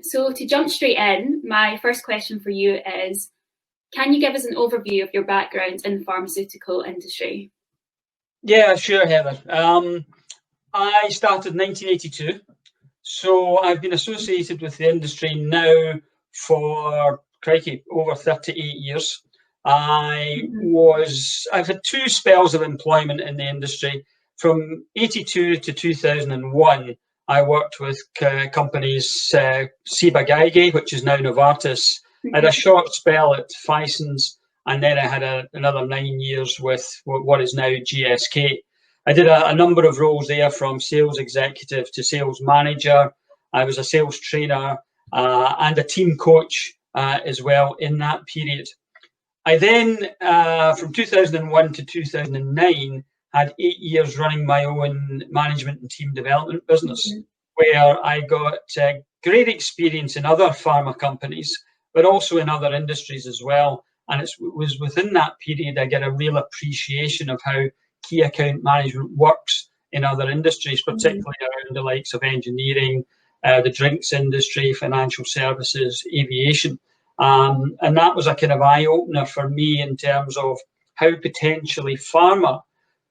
So to jump straight in, my first question for you is, can you give us an overview of your background in the pharmaceutical industry? Yeah, sure, Heather. I started in 1982, so I've been associated with the industry now for, crikey, over 38 years. I've had two spells of employment in the industry. From 82 to 2001, I worked with companies, Ciba Geigy, which is now Novartis. I had a short spell at Phison's, and then I had another 9 years with what is now GSK. I did a number of roles there, from sales executive to sales manager. I was a sales trainer and a team coach as well in that period. I then, from 2001 to 2009, had 8 years running my own management and team development business, where I got great experience in other pharma companies, but also in other industries as well. And it was within that period I get a real appreciation of how key account management works in other industries, particularly around the likes of engineering, the drinks industry, financial services, aviation. And that was a kind of eye-opener for me in terms of how potentially pharma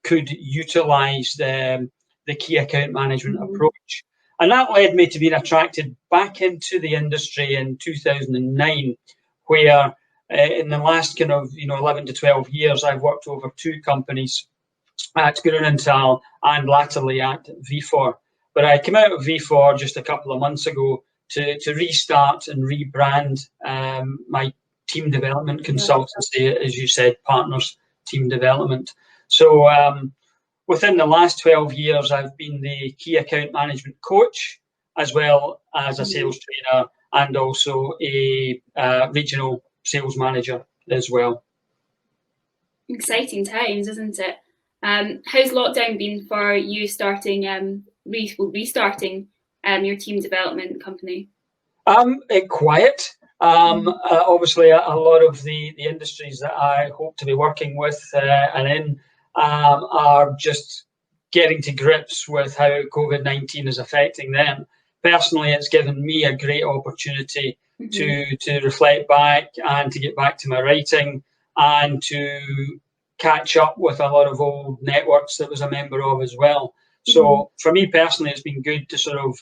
could utilise the key account management approach. And that led me to being attracted back into the industry in 2009, where in the last 11 to 12 years, I've worked over two companies at Grunenthal and latterly at V4. But I came out of V4 just a couple of months ago to restart and rebrand my team development consultancy, as you said, Partners Team Development. So within the last 12 years, I've been the key account management coach, as well as a sales trainer and also a regional sales manager as well. Exciting times, isn't it? How's lockdown been for you starting, restarting your team development company? Quiet. Obviously, a lot of the industries that I hope to be working with and in are just getting to grips with how COVID-19 is affecting them. Personally, it's given me a great opportunity to reflect back and to get back to my writing and to catch up with a lot of old networks that I was a member of as well. So for me personally, it's been good to sort of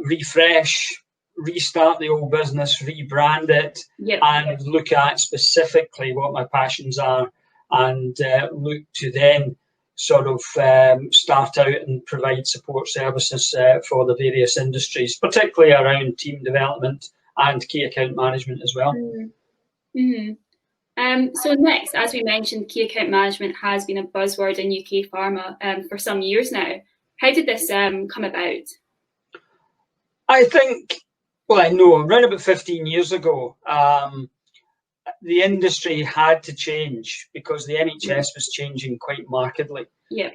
refresh, restart the old business, rebrand it, and look at specifically what my passions are, and look to then sort of start out and provide support services for the various industries, particularly around team development and key account management as well. So next, as we mentioned, key account management has been a buzzword in UK Pharma for some years now. How did this come about? I think, well, I know around about 15 years ago, the industry had to change because the NHS was changing quite markedly. It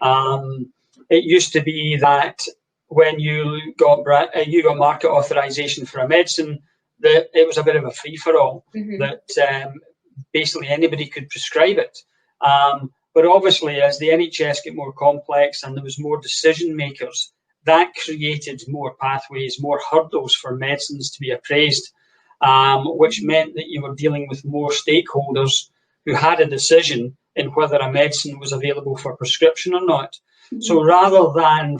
used to be that when you got market authorization for a medicine, that it was a bit of a free-for-all, that basically anybody could prescribe it. But obviously, as the NHS get more complex and there was more decision makers, that created more pathways, more hurdles for medicines to be appraised, which meant that you were dealing with more stakeholders who had a decision in whether a medicine was available for prescription or not. So rather than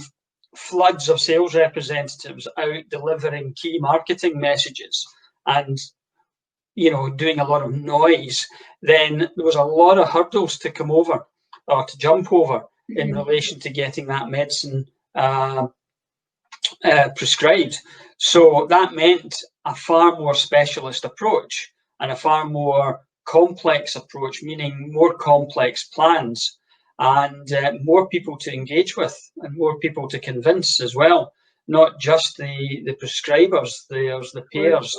floods of sales representatives out delivering key marketing messages and doing a lot of noise, then there was a lot of hurdles to come over or to jump over in relation to getting that medicine prescribed. So that meant a far more specialist approach and a far more complex approach, meaning more complex plans and more people to engage with and more people to convince as well, not just the prescribers, there's the payers.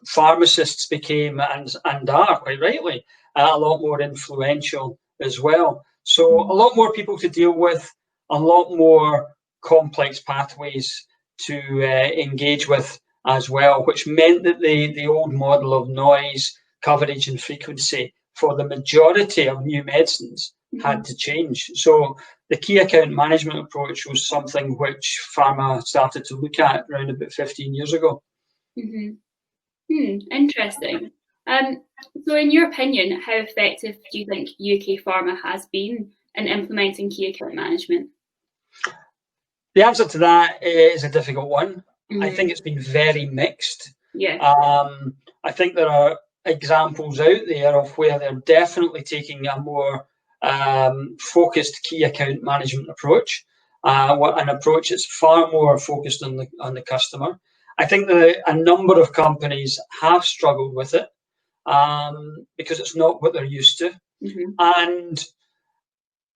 Pharmacists became and are quite rightly a lot more influential as well. So a lot more people to deal with, a lot more complex pathways to engage with as well, which meant that the old model of noise, coverage and frequency for the majority of new medicines had to change. So the key account management approach was something which pharma started to look at around about 15 years ago. Interesting. So in your opinion, how effective do you think UK Pharma has been in implementing key account management? The answer to that is a difficult one. I think it's been very mixed. Yeah. I think there are examples out there of where they're definitely taking a more focused key account management approach, an approach that's far more focused on the customer. I think that a number of companies have struggled with it because it's not what they're used to. And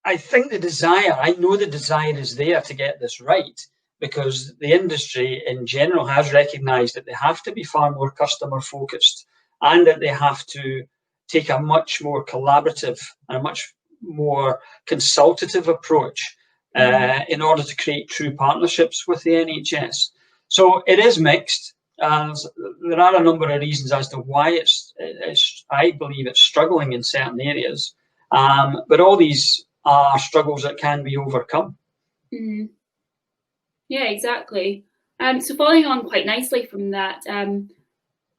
I think I know the desire is there to get this right, because the industry in general has recognised that they have to be far more customer focused, and that they have to take a much more collaborative and a much more consultative approach in order to create true partnerships with the NHS. So it is mixed. There are a number of reasons as to why I believe it's struggling in certain areas, but all these are struggles that can be overcome. Yeah, exactly. So following on quite nicely from that,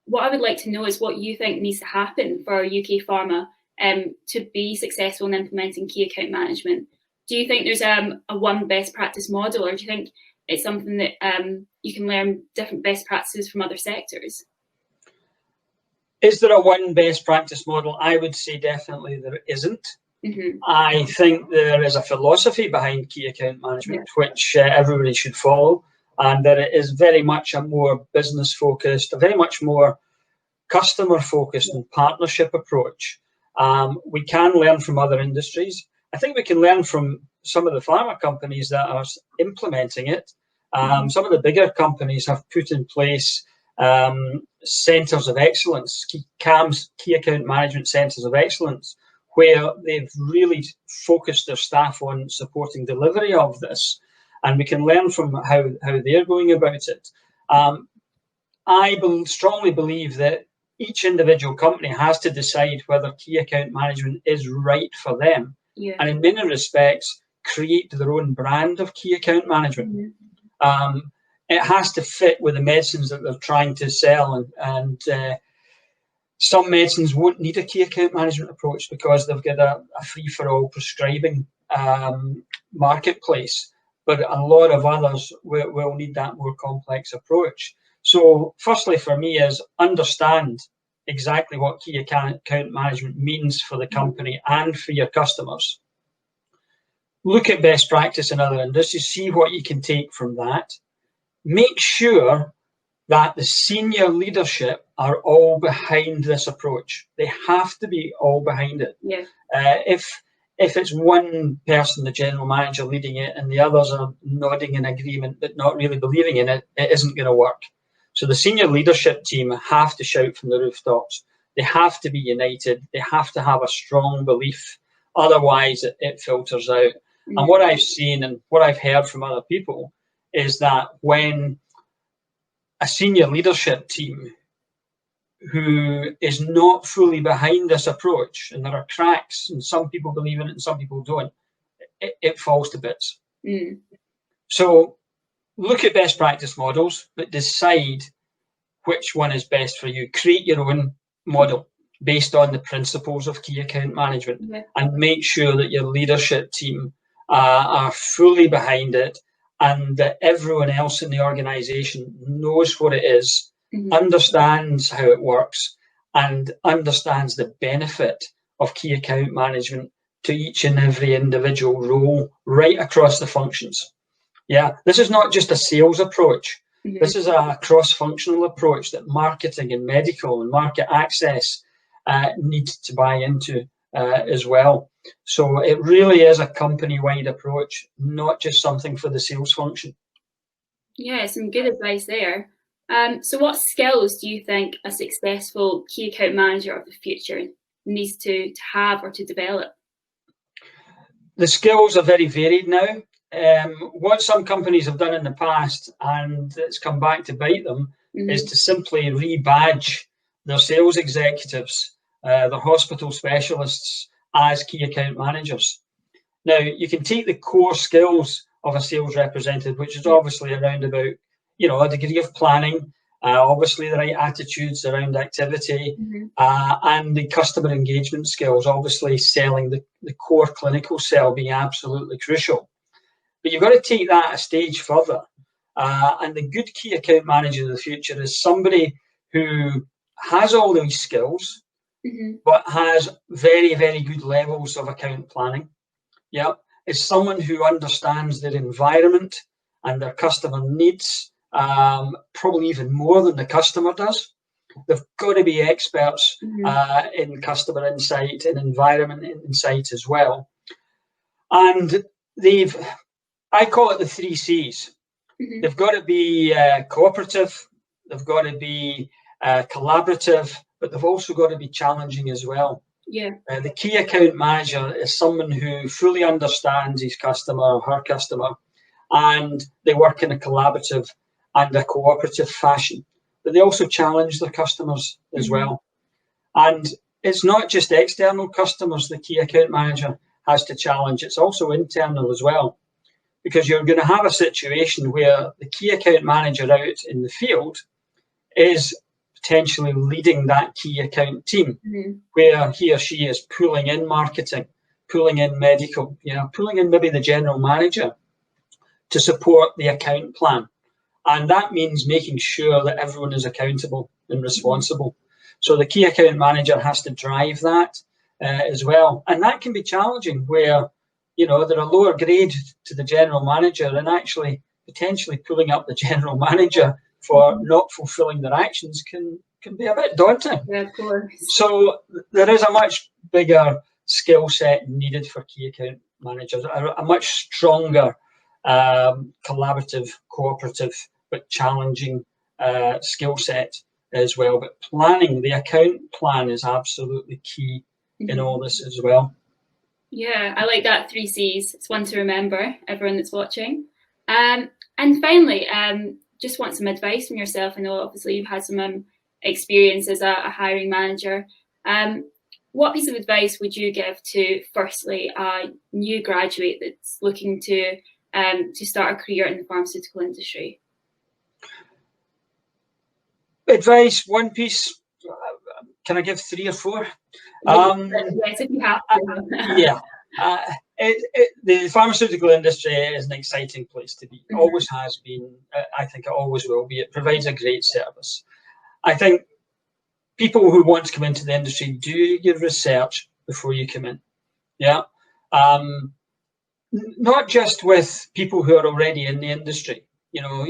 what I would like to know is what you think needs to happen for UK Pharma to be successful in implementing key account management. Do you think there's a one best practice model, or do you think it's something that you can learn different best practices from other sectors? Is there a one best practice model? I would say definitely there isn't. I think there is a philosophy behind key account management, which everybody should follow, and that it is very much a more business focused, a very much more customer focused and partnership approach. We can learn from other industries. I think we can learn from some of the pharma companies that are implementing it. Some of the bigger companies have put in place centres of excellence, key account management centres of excellence, where they've really focused their staff on supporting delivery of this, and we can learn from how they're going about it. I strongly believe that each individual company has to decide whether key account management is right for them, and in many respects create their own brand of key account management. It has to fit with the medicines that they're trying to sell, and some medicines won't need a key account management approach because they've got a free-for-all prescribing marketplace, but a lot of others will need that more complex approach. So firstly for me is understand exactly what key account management means for the company and for your customers. Look at best practice in other industries, see what you can take from that. Make sure that the senior leadership are all behind this approach. They have to be all behind it. If it's one person, the general manager, leading it, and the others are nodding in agreement but not really believing in it, it isn't going to work. So the senior leadership team have to shout from the rooftops. They have to be united. They have to have a strong belief. Otherwise, it filters out. And what I've seen and what I've heard from other people is that when a senior leadership team who is not fully behind this approach, and there are cracks, and some people believe in it and some people don't, it falls to bits. So look at best practice models, but decide which one is best for you. Create your own model based on the principles of key account management, and make sure that your leadership team are fully behind it, and that everyone else in the organisation knows what it is, understands how it works, and understands the benefit of key account management to each and every individual role right across the functions. This is not just a sales approach. This is a cross-functional approach that marketing and medical and market access need to buy into as well. So it really is a company-wide approach, not just something for the sales function. Yeah, some good advice there. So what skills do you think a successful key account manager of the future needs to have or to develop? The skills are very varied now. What some companies have done in the past, and it's come back to bite them, is to simply rebadge their sales executives, their hospital specialists, as key account managers. Now, you can take the core skills of a sales representative, which is obviously around about, a degree of planning, obviously the right attitudes around activity, and the customer engagement skills, obviously selling the core clinical sell being absolutely crucial. But you've got to take that a stage further. And the good key account manager of the future is somebody who has all these skills, but has very, very good levels of account planning. Yeah, is someone who understands their environment and their customer needs, probably even more than the customer does. They've got to be experts in customer insight and environment insight as well. And I call it the 3 C's. They've got to be cooperative, they've got to be collaborative, but they've also got to be challenging as well. Yeah. The key account manager is someone who fully understands his customer or her customer, and they work in a collaborative and a cooperative fashion. But they also challenge their customers as well. And it's not just external customers the key account manager has to challenge, it's also internal as well. Because you're going to have a situation where the key account manager out in the field is potentially leading that key account team, where he or she is pulling in marketing, pulling in medical, pulling in maybe the general manager to support the account plan. And that means making sure that everyone is accountable and responsible. So the key account manager has to drive that as well. And that can be challenging where, they're a lower grade to the general manager, and actually potentially pulling up the general manager for not fulfilling their actions can be a bit daunting. Yeah, of course. So there is a much bigger skill set needed for key account managers, a much stronger collaborative, cooperative, but challenging skill set as well. But planning, the account plan is absolutely key in all this as well. Yeah, I like that 3 C's. It's one to remember, everyone that's watching. And finally, just want some advice from yourself. I know obviously you've had some experience as a hiring manager. What piece of advice would you give to, firstly, a new graduate that's looking to start a career in the pharmaceutical industry? Advice, one piece. Can I give 3 or 4? Yes, if you have to. Yeah. The pharmaceutical industry is an exciting place to be. It always has been. I think it always will be. It provides a great service. I think people who want to come into the industry, do your research before you come in. Yeah. Not just with people who are already in the industry.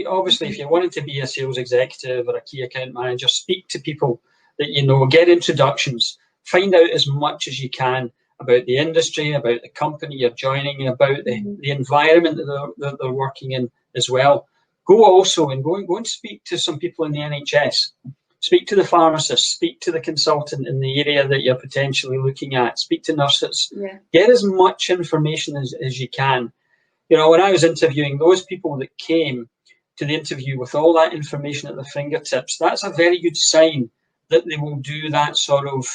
Obviously, if you wanted to be a sales executive or a key account manager, speak to people that get introductions, find out as much as you can about the industry, about the company you're joining, about the environment that they're working in as well. Go also and go and speak to some people in the NHS. Speak to the pharmacist, speak to the consultant in the area that you're potentially looking at, speak to nurses. Yeah. Get as much information as you can. When I was interviewing those people that came to the interview with all that information at their fingertips, that's a very good sign that they will do that sort of,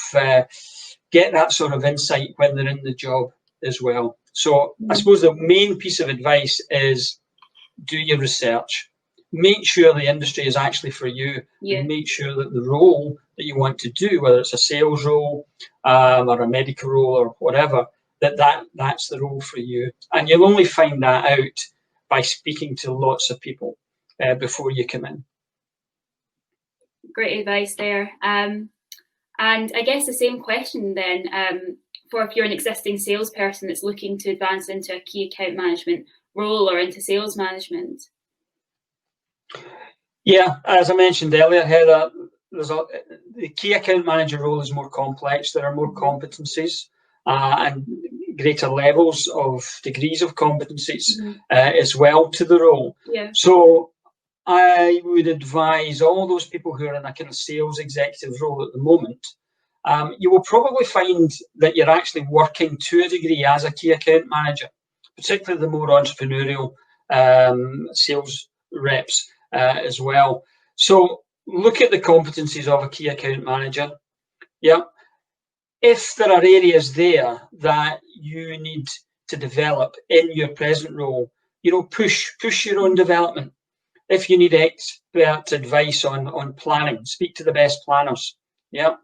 get that sort of insight when they're in the job as well. So I suppose the main piece of advice is do your research. Make sure the industry is actually for you. And make sure that the role that you want to do, whether it's a sales role or a medical role or whatever, that's the role for you. And you'll only find that out by speaking to lots of people before you come in. Great advice there. And I guess the same question then, for if you're an existing salesperson that's looking to advance into a key account management role or into sales management. Yeah, as I mentioned earlier, Heather, the key account manager role is more complex. There are more competencies and greater levels of degrees of competencies as well to the role. Yeah. So I would advise all those people who are in a kind of sales executive role at the moment, you will probably find that you're actually working to a degree as a key account manager, particularly the more entrepreneurial sales reps as well. So look at the competencies of a key account manager. Yeah. If there are areas there that you need to develop in your present role. You know, push your own development. If you need expert advice on planning, speak to the best planners. Yeah.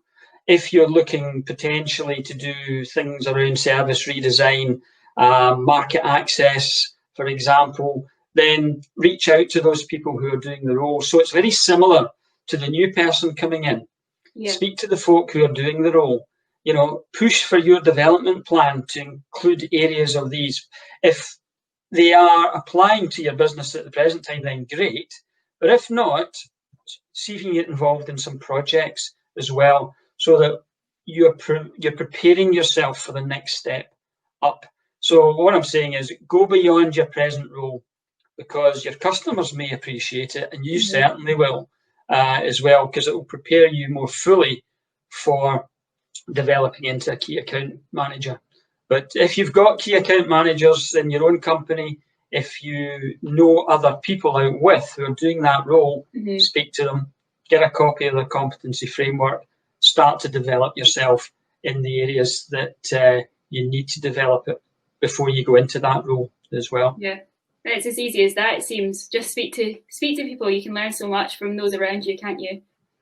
If you're looking potentially to do things around service redesign, market access, for example, then reach out to those people who are doing the role. So it's very similar to the new person coming in. Yeah. Speak to the folk who are doing the role. You know, push for your development plan to include areas of these. If they are applying to your business at the present time, then great. But if not, see if you can get involved in some projects as well, so that you're preparing yourself for the next step up. So what I'm saying is, go beyond your present role, because your customers may appreciate it, and you certainly will as well, because it will prepare you more fully for developing into a key account manager. But if you've got key account managers in your own company, if you know other people out with who are doing that role, speak to them, get a copy of the competency framework, start to develop yourself in the areas that you need to develop it before you go into that role as well. Yeah, and it's as easy as that, it seems. Just speak to people. You can learn so much from those around you, can't you?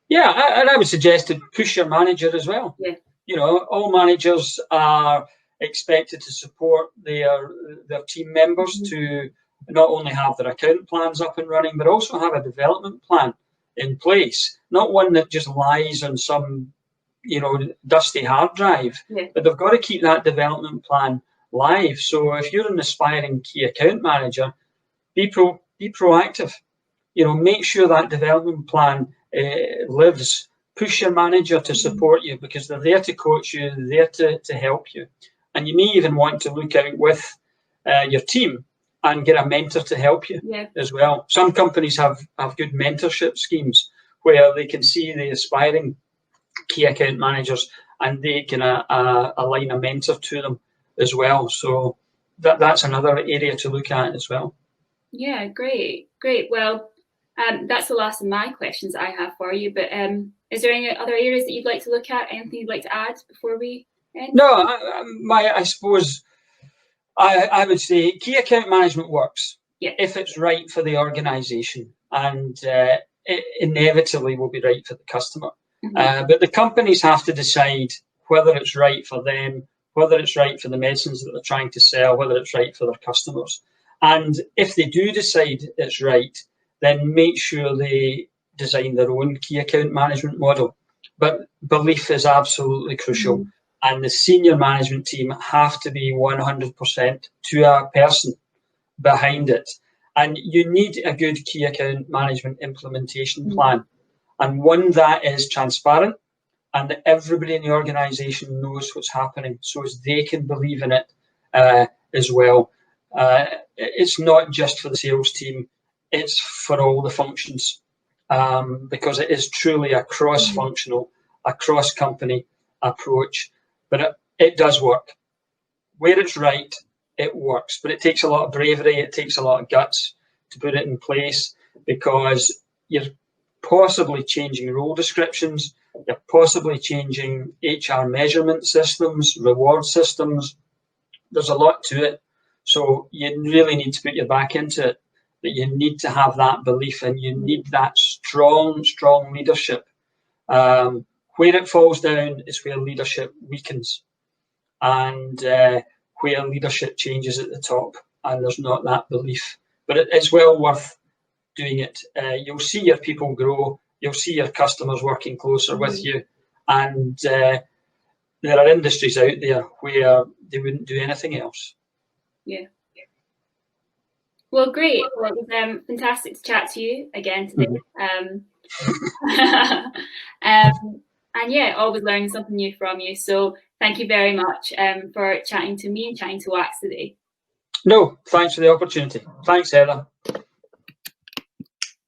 Yeah, and I would suggest to push your manager as well. Yeah. You know, all managers are expected to support their team members to not only have their account plans up and running, but also have a development plan in place. Not one that just lies on some, you know, dusty hard drive, but they've got to keep that development plan live. So if you're an aspiring key account manager, be proactive. You know, make sure that development plan lives. Push your manager to support you, because they're there to coach you, they're there to help you. And you may even want to look out with your team and get a mentor to help you as well. Some companies have good mentorship schemes where they can see the aspiring key account managers and they can align a mentor to them as well. So that's another area to look at as well. Yeah, great. Well, that's the last of my questions I have for you, but is there any other areas that you'd like to look at? Anything you'd like to add before we end? No, I suppose I would say key account management works if it's right for the organisation, and it inevitably will be right for the customer. But the companies have to decide whether it's right for them, whether it's right for the medicines that they're trying to sell, whether it's right for their customers. And if they do decide it's right, then make sure they design their own key account management model. But belief is absolutely crucial. And the senior management team have to be 100% to a person behind it. And you need a good key account management implementation plan, and one that is transparent and that everybody in the organisation knows what's happening, so as they can believe in it as well. It's not just for the sales team, it's for all the functions, because it is truly a cross-functional, a cross-company approach. But it does work. Where it's right, it works. But it takes a lot of bravery, it takes a lot of guts to put it in place, because you're possibly changing role descriptions, you're possibly changing HR measurement systems, reward systems. There's a lot to it. So you really need to put your back into it. But you need to have that belief, and you need that strong leadership. Where it falls down is where leadership weakens, and where leadership changes at the top and there's not that belief. But it's well worth doing it. You'll see your people grow, you'll see your customers working closer with you, and there are industries out there where they wouldn't do anything else. Yeah. Well, great. Well, it was fantastic to chat to you again today. And yeah, always learning something new from you. So thank you very much for chatting to me and chatting to Wax today. No, thanks for the opportunity. Thanks, Heather.